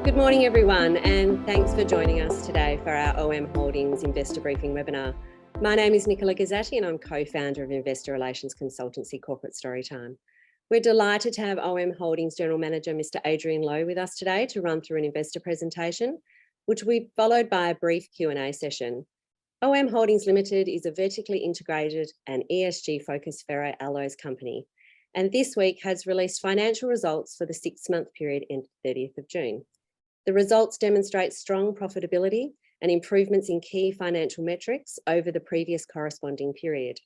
Good morning, everyone, and thanks for joining us today for our OM Holdings Investor Briefing webinar. My name is Nicola Gazzatti and I'm co-founder of investor relations consultancy Corporate Storytime. We're delighted to have OM Holdings General Manager Mr. Adrian Low with us today to run through an investor presentation, which will be followed by a brief Q&A session. OM Holdings Limited is a vertically integrated and ESG-focused ferroalloys company, and this week has released financial results for the 6-month period ended 30th of June. The results demonstrate strong profitability and improvements in key financial metrics over the previous corresponding period.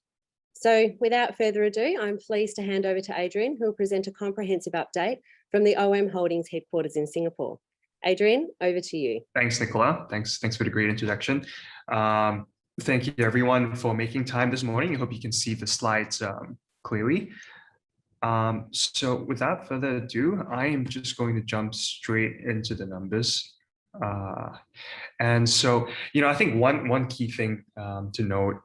So without further ado, I'm pleased to hand over to Adrian, who will present a comprehensive update from the OM Holdings headquarters in Singapore. Adrian, over to you. Thanks, Nicola. Thanks for the great introduction. Thank you everyone for making time this morning. I hope you can see the slides clearly. So without further ado, I am just going to jump straight into the numbers. And so, I think one key thing to note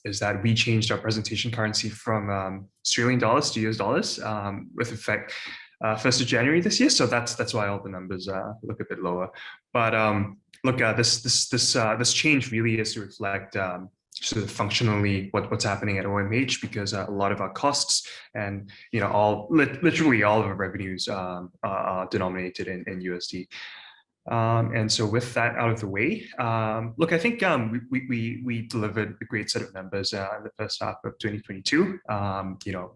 is that we changed our presentation currency from Australian dollars to US dollars with effect 1st of January this year. So that's why all the numbers look a bit lower. But look, this change really is to reflect sort of functionally what's happening at OMH, because a lot of our costs and literally all of our revenues are denominated in USD. And so with that out of the way, look, I think we delivered a great set of numbers in the first half of 2022.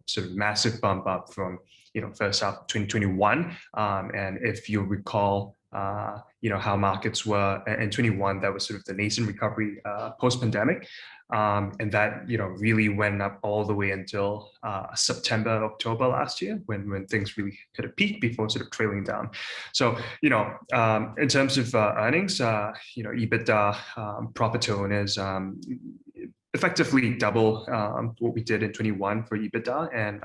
Sort of massive bump up from first half of 2021. And if you recall, how markets were in 21, that was sort of the nascent recovery post-pandemic. And that, really went up all the way until September, October last year, when things really hit a peak before sort of trailing down. So, in terms of earnings, EBITDA, profit to owners, effectively double what we did in 21 for EBITDA, and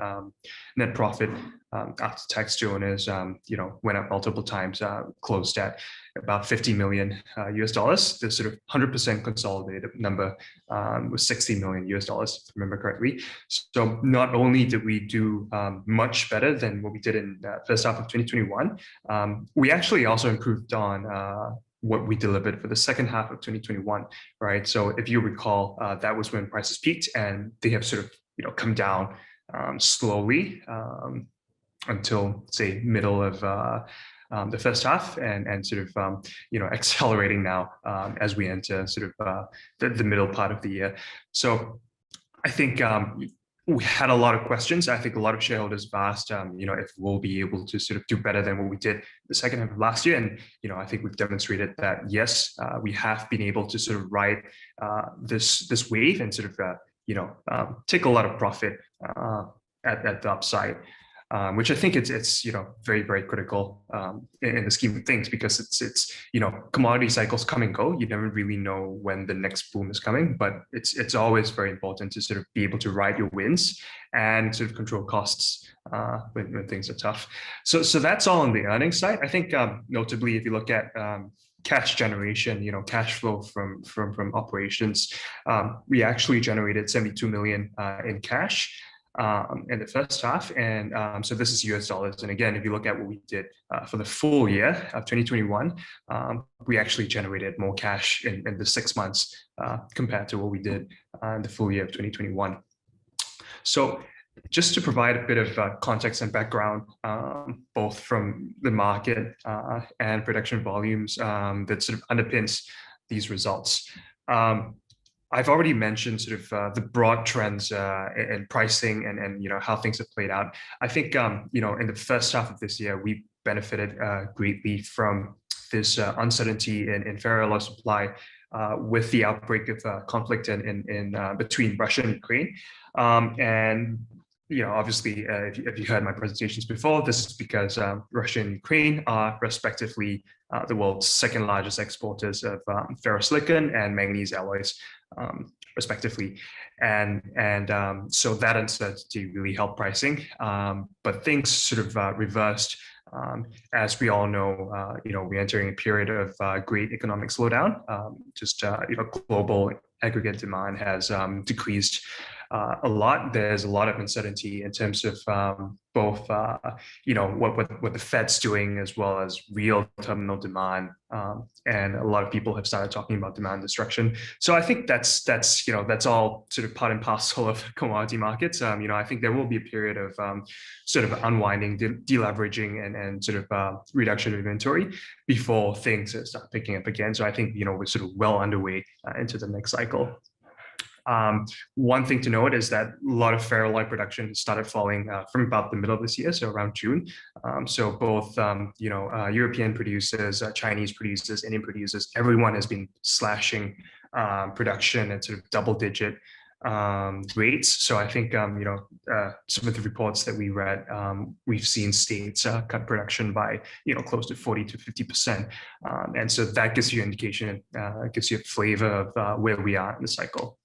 net profit after tax to owners, went up multiple times, closed at about 50 million US dollars. The sort of 100% consolidated number was 60 million US dollars, if I remember correctly. So not only did we do much better than what we did in the first half of 2021, we actually also improved on what we delivered for the second half of 2021, right? So if you recall, that was when prices peaked, and they have sort of, come down slowly until, say, middle of the first half, and sort of, accelerating now as we enter sort of the middle part of the year. So I think we had a lot of questions. I think a lot of shareholders have asked, if we'll be able to sort of do better than what we did the second half of last year. And, I think we've demonstrated that, yes, we have been able to sort of ride this wave and sort of, take a lot of profit at the upside. Which I think it's very, very critical in the scheme of things, because it's commodity cycles come and go. You never really know when the next boom is coming, but it's always very important to sort of be able to ride your wins and sort of control costs when things are tough. So that's all on the earnings side. I think notably, if you look at cash generation, cash flow from operations, we actually generated 72 million in cash in the first half, and so this is US dollars. And again, if you look at what we did for the full year of 2021, we actually generated more cash in the 6 months compared to what we did in the full year of 2021. So just to provide a bit of context and background, both from the market and production volumes, that sort of underpins these results. I've already mentioned sort of the broad trends in pricing and how things have played out. I think in the first half of this year, we benefited greatly from this uncertainty in ferroalloy supply with the outbreak of conflict in between Russia and Ukraine. And obviously, if you heard my presentations before, this is because Russia and Ukraine are respectively the world's second largest exporters of ferrosilicon and manganese alloys, respectively. And so that uncertainty really helped pricing. But things sort of reversed. As we all know, we're entering a period of great economic slowdown. Global aggregate demand has decreased a lot. There's a lot of uncertainty in terms of both, what the Fed's doing as well as real terminal demand, and a lot of people have started talking about demand destruction. So I think that's all sort of part and parcel of commodity markets. I think there will be a period of sort of unwinding, deleveraging, and sort of reduction of inventory before things start picking up again. So I think we're sort of well underway into the next cycle. One thing to note is that a lot of ferroalloy production started falling from about the middle of this year, so around June. So both, European producers, Chinese producers, Indian producers, everyone has been slashing production at sort of double-digit rates. So I think, some of the reports that we read, we've seen states cut production by, close to 40 to 50%. And so that gives you an indication, gives you a flavor of where we are in the cycle.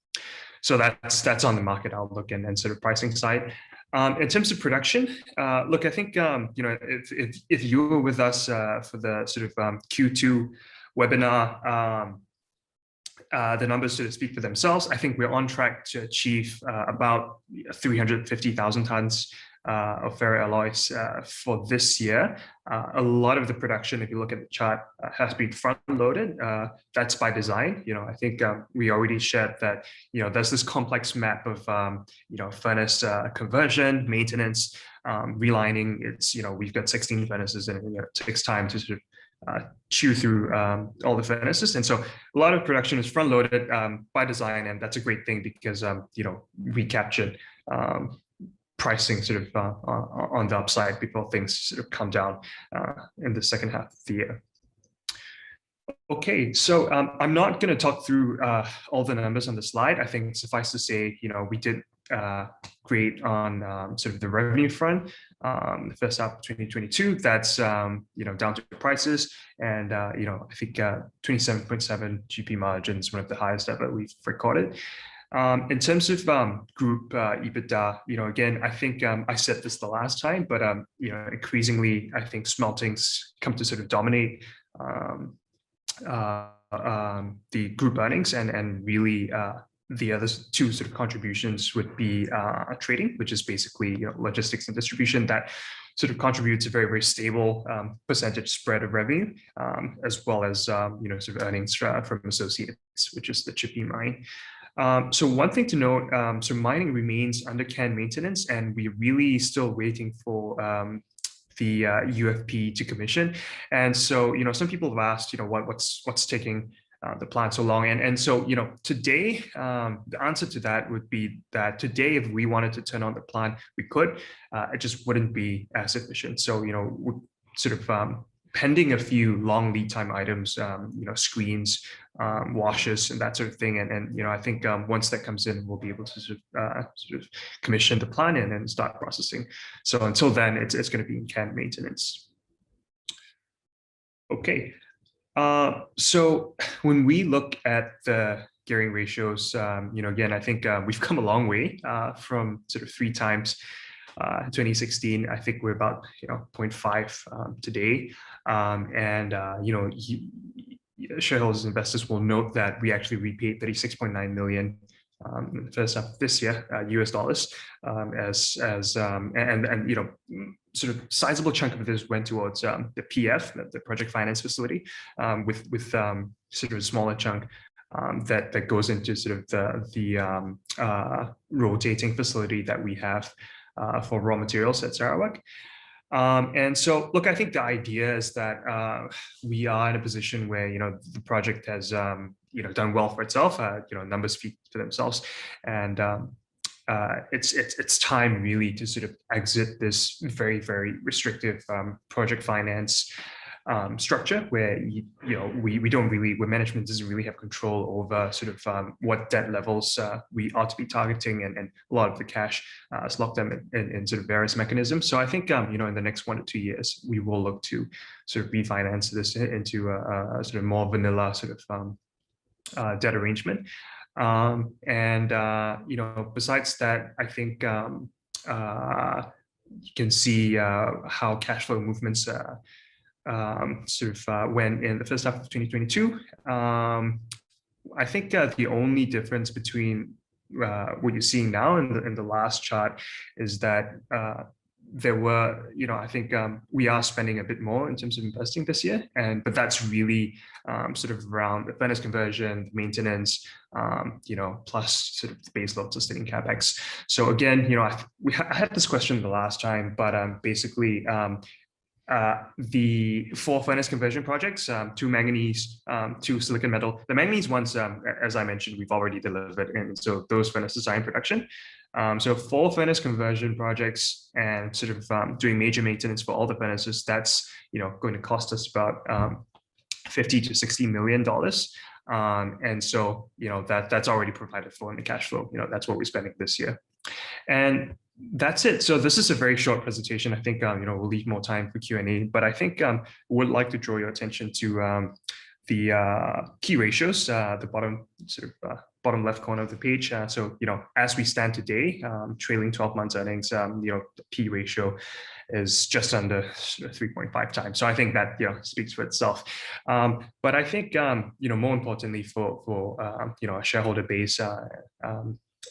So that's on the market outlook and sort of pricing side. In terms of production, look, I think if you were with us for the sort of Q2 webinar, the numbers sort of speak for themselves. I think we're on track to achieve about 350,000 tons of ferroalloys for this year. A lot of the production, if you look at the chart, has been front-loaded. That's by design. I think we already shared that. There's this complex map of furnace conversion, maintenance, relining. We've got 16 furnaces, and it takes time to sort of chew through all the furnaces, and so a lot of production is front-loaded by design, and that's a great thing because we captured pricing sort of on the upside before things sort of come down in the second half of the year. Okay, so I'm not going to talk through all the numbers on the slide. I think suffice to say, we did great on sort of the revenue front. The first half of 2022, that's down to prices, and I think 27.7 GP margins, one of the highest ever we've recorded. In terms of group EBITDA, again, I think I said this the last time, but increasingly, I think smelting's come to sort of dominate the group earnings, and really the other two sort of contributions would be trading, which is basically logistics and distribution, that sort of contributes a very, very stable percentage spread of revenue, as well as sort of earnings from associates, which is the Chippy mine. So one thing to note, so mining remains under care and maintenance, and we're really still waiting for the UFP to commission. And so, some people have asked, what's taking the plant so long? And so, today, the answer to that would be that today, if we wanted to turn on the plant, we could. It just wouldn't be as efficient. So, we're sort of pending a few long lead time items, screens, washers, and that sort of thing. And I think once that comes in, we'll be able to sort of commission the plant and then start processing. So until then, it's going to be in care and maintenance. Okay. So when we look at the gearing ratios, again, I think we've come a long way from sort of 3 times 2016. I think we're about 0.5 today, and shareholders and investors will note that we actually repaid 36.9 million in the first half of this year, US dollars, sort of sizable chunk of this went towards the PF, the project finance facility, with sort of a smaller chunk that goes into sort of the rotating facility that we have for raw materials at Sarawak. And so, look, I think the idea is that we are in a position where the project has done well for itself. Numbers speak for themselves, and it's time really to sort of exit this very, very restrictive project finance structure where we don't really, where management doesn't really have control over sort of what debt levels we ought to be targeting, and a lot of the cash is locked up in sort of various mechanisms. So I think in the next 1 to 2 years we will look to sort of refinance this into a sort of more vanilla sort of debt arrangement. Besides that, I think you can see how cash flow movements sort of went in the first half of 2022. I think the only difference between what you're seeing now in the last chart is that there were, I think we are spending a bit more in terms of investing this year, but that's really sort of around the furnace conversion, maintenance, plus sort of the base load sustaining capex. So again, I had this question the last time, but basically. The 4 furnace conversion projects, 2 manganese, 2 silicon metal. The manganese ones, as I mentioned, we've already delivered, and so those furnaces are in production. So 4 furnace conversion projects and sort of doing major maintenance for all the furnaces. That's going to cost us about $50 to $60 million. And so that's already provided for in the cash flow. That's what we're spending this year. And that's it. So this is a very short presentation. I think we'll leave more time for Q&A, but I think would like to draw your attention to the key ratios, the bottom left corner of the page. So as we stand today, trailing 12 months earnings, the P ratio is just under 3.5 times. So I think that speaks for itself. But I think more importantly for a shareholder base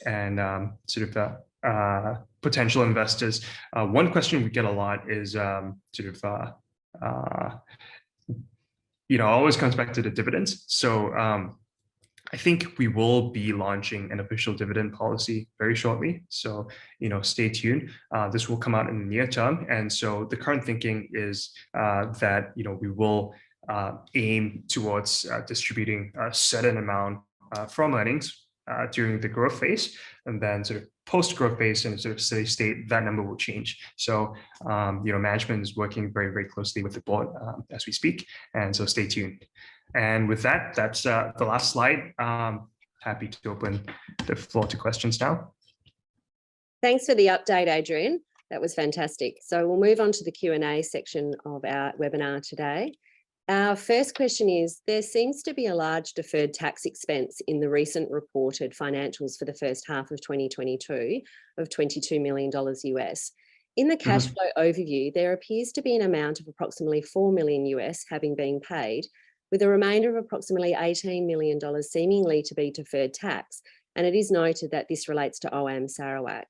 and sort of potential investors. One question we get a lot is always comes back to the dividends. So I think we will be launching an official dividend policy very shortly. So stay tuned. This will come out in the near term. And so the current thinking is that we will aim towards distributing a certain amount from earnings during the growth phase, and then sort of post-growth phase and sort of steady state, that number will change. So, management is working very, very closely with the board as we speak, and so stay tuned. And with that, that's the last slide. Happy to open the floor to questions now. Thanks for the update, Adrian. That was fantastic. So we'll move on to the Q&A section of our webinar today. Our first question is, there seems to be a large deferred tax expense in the recent reported financials for the first half of 2022 of $22 million US. In the cash flow overview, there appears to be an amount of approximately $4 million US having been paid, with a remainder of approximately $18 million seemingly to be deferred tax, and it is noted that this relates to OM Sarawak.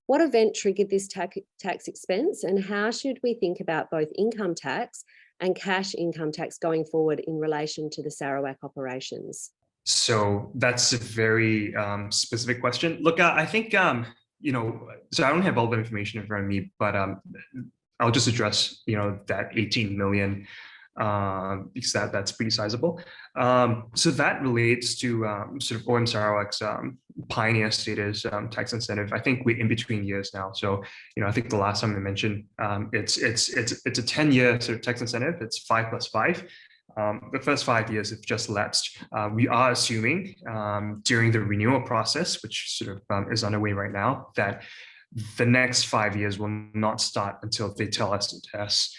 What event triggered this tax expense, and how should we think about both income tax and cash income tax going forward in relation to the Sarawak operations? So that's a very specific question. Look, I think, so I don't have all the information in front of me, but I'll just address, that 18 million because that's pretty sizable. So that relates to sort of OM Sarawak's pioneer status tax incentive. I think we're in between years now. So, I think the last time I mentioned, it's a 10-year sort of tax incentive. It's 5 plus 5. The first 5 years have just lapsed. We are assuming during the renewal process, which sort of is underway right now, that the next 5 years will not start until they tell us it has.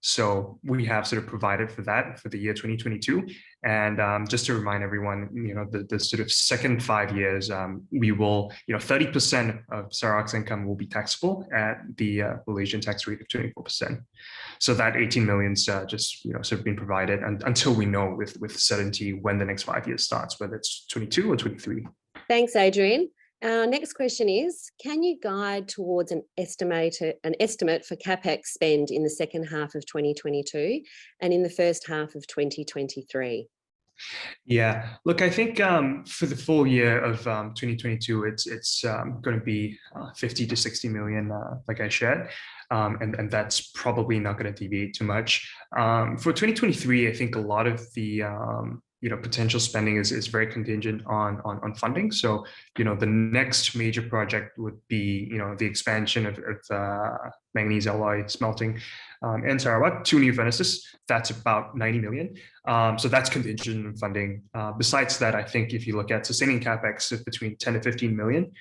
So we have sort of provided for that for the year 2022. And just to remind everyone, the sort of second 5 years, we will, 30% of Sarawak's income will be taxable at the Malaysian tax rate of 24%. So that 18 million's just, sort of been provided until we know with certainty when the next 5 years starts, whether it's 22 or 23. Thanks, Adrian. Our next question is, can you guide towards an estimate for CapEx spend in the second half of 2022 and in the first half of 2023? Yeah, look, I think for the full year of 2022, it's going to be 50 to 60 million, like I shared, and that's probably not going to deviate too much. For 2023, I think a lot of the potential spending is very contingent on funding. So, the next major project would be, the expansion of manganese alloy smelting in Sarawak, 2 new furnaces. That's about 90 million. So that's contingent on funding. Besides that, I think if you look at sustaining capex of between 10 to 15 million,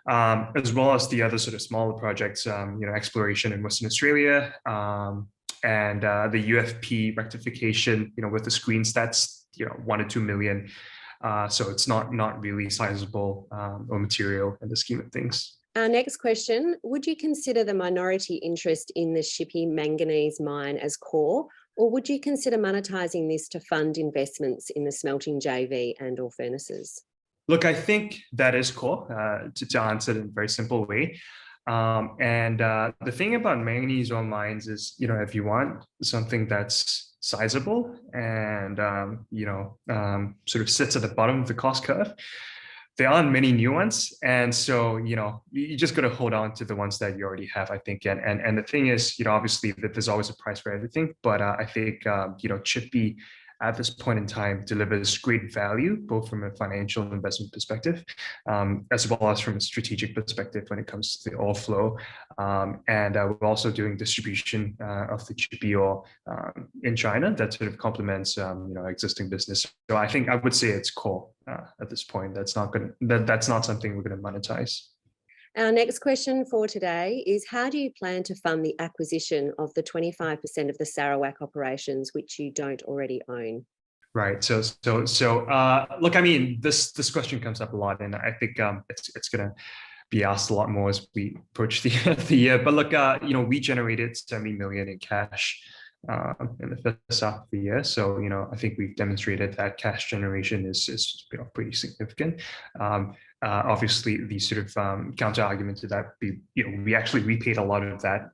as well as the other sort of smaller projects, exploration in Western Australia, and the UFP rectification, with the screens, that's 1 to 2 million. So it's not really sizable or material in the scheme of things. Our next question, would you consider the minority interest in the Shippy manganese mine as core, or would you consider monetizing this to fund investments in the smelting JV and or furnaces? Look, I think that is cool, to answer it in a very simple way. The thing about manganese ore mines is, if you want something that's sizable and, sort of sits at the bottom of the cost curve, there aren't many new ones. And so, you just got to hold on to the ones that you already have, I think. And the thing is, obviously that there's always a price for everything, but I think, Chippy at this point in time delivers great value, both from a financial investment perspective, as well as from a strategic perspective when it comes to the ore flow. We're also doing distribution of the chippy ore in China that sort of complements, existing business. So I think I would say it's core at this point. That's not something we're going to monetize. Our next question for today is, how do you plan to fund the acquisition of the 25% of the Sarawak operations which you don't already own? Right. So look, I mean, this question comes up a lot, and I think it's going to be asked a lot more as we approach the end of the year. But look, we generated 70 million in cash in the first half of the year. So, I think we've demonstrated that cash generation is pretty significant. Obviously, the sort of counter argument to that, we actually repaid a lot of that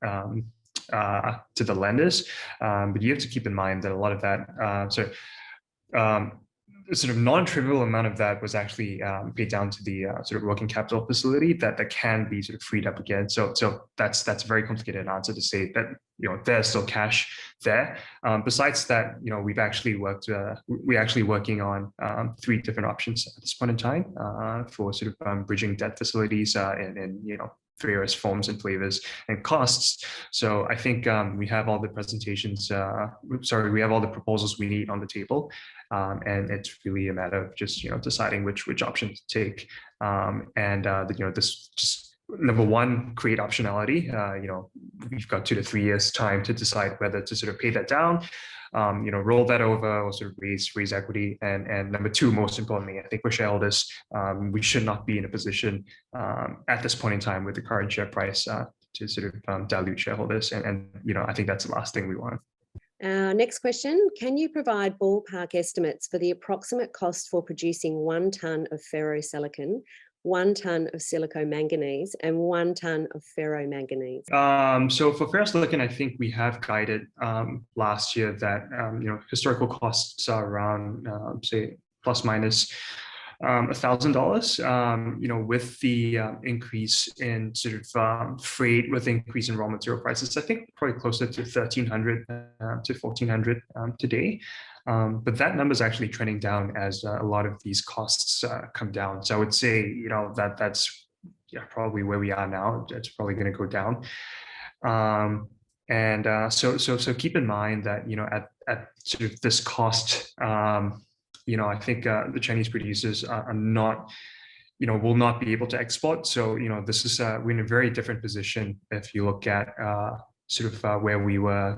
to the lenders, but you have to keep in mind that a lot of that, sort of non-trivial amount of that was actually paid down to the sort of working capital facility that can be sort of freed up again. So that's a very complicated answer to say that there's still cash there. Besides that, we're actually working on 3 different options at this point in time for sort of bridging debt facilities and various forms and flavors and costs. So I think we have all the we have all the proposals we need on the table. And it's really a matter of just deciding which option to take. This just number one, create optionality. We've got 2 to 3 years time to decide whether to sort of pay that down, roll that over, or sort of raise equity. And number 2, most importantly, I think for shareholders, we should not be in a position at this point in time with the current share price to sort of dilute shareholders. And I think that's the last thing we want. Next question, can you provide ballpark estimates for the approximate cost for producing 1 tonne of ferrosilicon, 1 tonne of silicomanganese, and 1 tonne of ferromanganese? So for ferrosilicon, I think we have guided last year that historical costs are around say plus minus $1,000. With the increase in sort of freight, with the increase in raw material prices, I think probably closer to 1,300 to 1,400 today. But that number is actually trending down as a lot of these costs come down. So I would say that's probably where we are now. It's probably going to go down. So keep in mind that at sort of this cost. I think the Chinese producers are not, will not be able to export. So, this is, we're in a very different position if you look at sort of where we were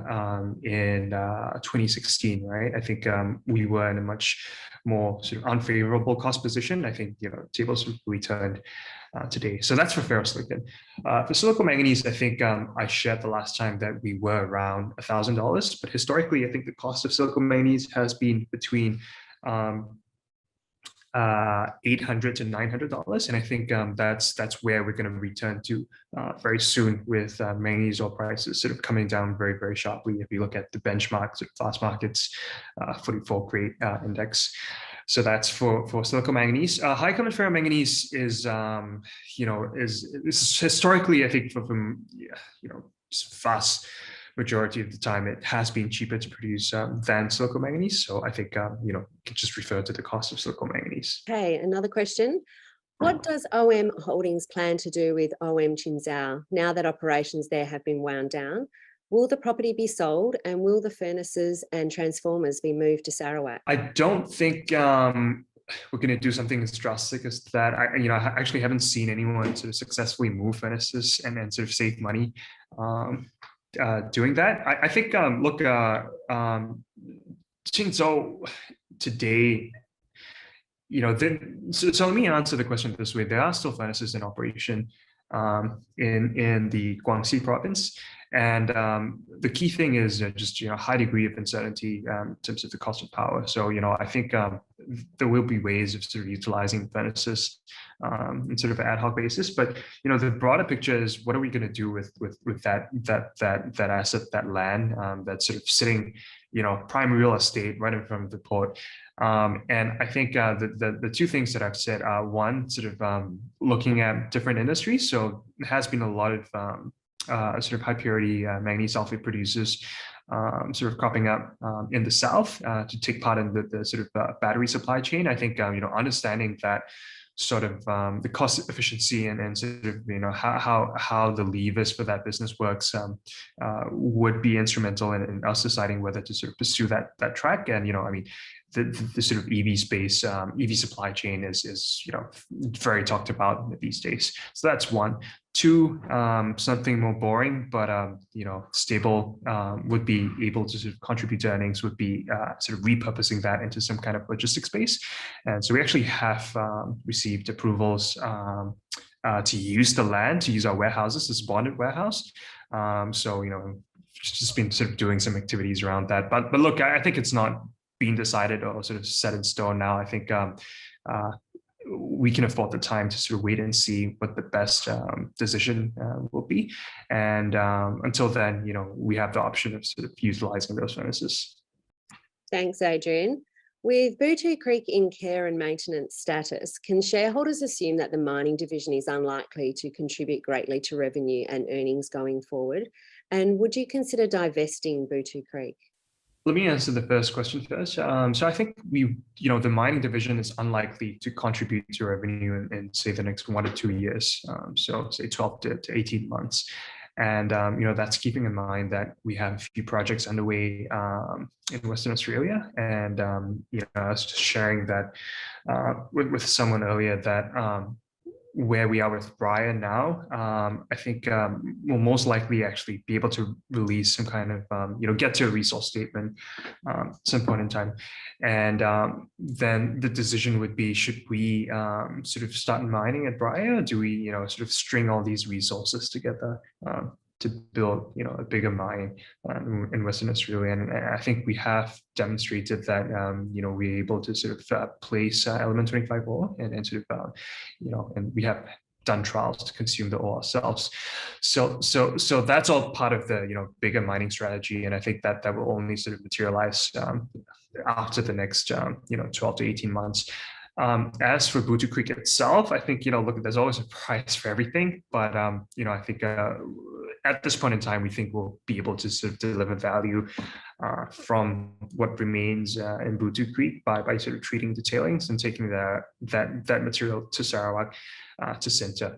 in 2016, right? I think we were in a much more sort of unfavorable cost position. I think, tables have really turned today. So that's for ferrosilicon. For silicomanganese, I think I shared the last time that we were around $1,000, but historically, I think the cost of silicomanganese has been between $800 to $900, and I think that's where we're going to return to very soon, with manganese ore prices sort of coming down very, very sharply. If you look at the benchmark sort of fast markets 44 grade index. So that's for silicomanganese. High common ferromanganese is historically, I think from vast majority of the time, it has been cheaper to produce than silicomanganese. So I think you can just refer to the cost of silicomanganese. Okay, another question. What does OM Holdings plan to do with OM Qinzhou now that operations there have been wound down? Will the property be sold, and will the furnaces and transformers be moved to Sarawak? I don't think we're going to do something as drastic as that. I actually haven't seen anyone sort of successfully move furnaces and then sort of save money doing that. I think Qinzhou today, so let me answer the question this way. There are still furnaces in operation in the Guangxi province, and the key thing is just high degree of uncertainty in terms of the cost of power. So I think there will be ways of sort of utilizing furnaces in sort of an ad hoc basis. But the broader picture is, what are we going to do with that asset, that land that's sort of sitting, prime real estate right in front of the port. And I think the two things that I've said are, one, sort of looking at different industries. So there has been a lot of sort of high purity manganese sulfate producers sort of cropping up in the south to take part in the sort of battery supply chain. I think understanding that sort of the cost efficiency and sort of how the levers for that business works would be instrumental in us deciding whether to sort of pursue that track. And the sort of EV space, EV supply chain is very talked about these days. So that's one. Two, something more boring, but stable, would be able to sort of contribute to earnings, would be sort of repurposing that into some kind of logistics space. And so we actually have received approvals to use the land, to use our warehouses, this bonded warehouse. So just been sort of doing some activities around that. But look, I think it's not being decided or sort of set in stone now. I think we can afford the time to sort of wait and see what the best decision will be. And until then, we have the option of sort of utilizing those furnaces. Thanks, Adrian. With Bootu Creek in care and maintenance status, can shareholders assume that the mining division is unlikely to contribute greatly to revenue and earnings going forward? And would you consider divesting Bootu Creek? Let me answer the first question first. So I think the mining division is unlikely to contribute to revenue in say the next 1 to 2 years. So say 12 to 18 months. And, that's keeping in mind that we have a few projects underway in Western Australia. And, I was just sharing that with someone earlier that where we are with Briar now, I think we'll most likely actually be able to release some kind of, get to a resource statement at some point in time. And then the decision would be, should we sort of start mining at Briar? Or do we, sort of string all these resources together to build, a bigger mine in Western Australia? And I think we have demonstrated that, we're able to sort of place element 25 ore and sort of, and we have done trials to consume the ore ourselves. So that's all part of the, bigger mining strategy. And I think that will only sort of materialize after the next, 12 to 18 months. As for Bootu Creek itself, I think, look, there's always a price for everything, but, I think at this point in time, we think we'll be able to sort of deliver value from what remains in Bootu Creek by sort of treating the tailings and taking that material to Sarawak, to Sinter.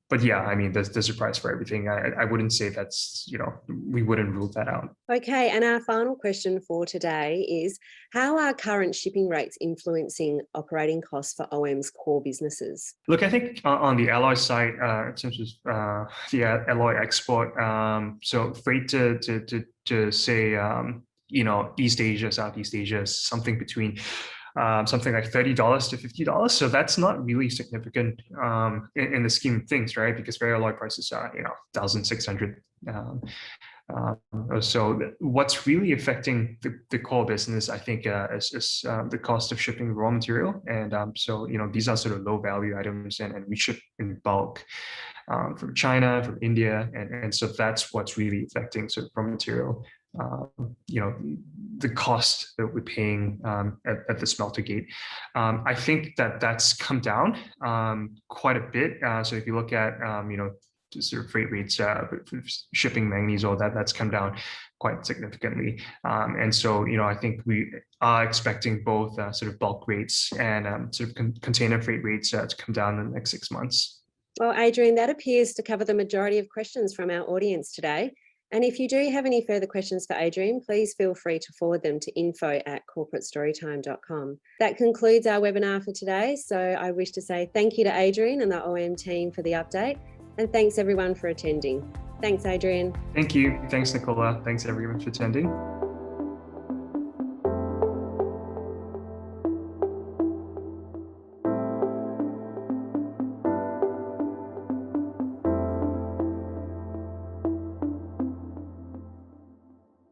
But yeah, there's a price for everything. I wouldn't say that's, we wouldn't rule that out. Okay, and our final question for today is, how are current shipping rates influencing operating costs for OM's core businesses? Look, I think on the alloy side, in terms of the alloy export, so freight to say, East Asia, Southeast Asia is something between something like $30 to $50. So that's not really significant in the scheme of things, right? Because ferroalloy prices are, 1,600 or so. What's really affecting the core business, I think, is the cost of shipping raw material. And so, these are sort of low value items, and we ship in bulk from China, from India. And so that's what's really affecting sort of raw material. The cost that we're paying at the smelter gate. I think that's come down quite a bit. So if you look at, sort of freight rates, shipping manganese ore, that's come down quite significantly. And so, I think we are expecting both sort of bulk rates and sort of container freight rates to come down in the next 6 months. Well, Adrian, that appears to cover the majority of questions from our audience today. And if you do have any further questions for Adrian, please feel free to forward them to info@corporatestorytime.com. That concludes our webinar for today. So I wish to say thank you to Adrian and the OM team for the update. And thanks everyone for attending. Thanks, Adrian. Thank you. Thanks, Nicola. Thanks everyone for attending.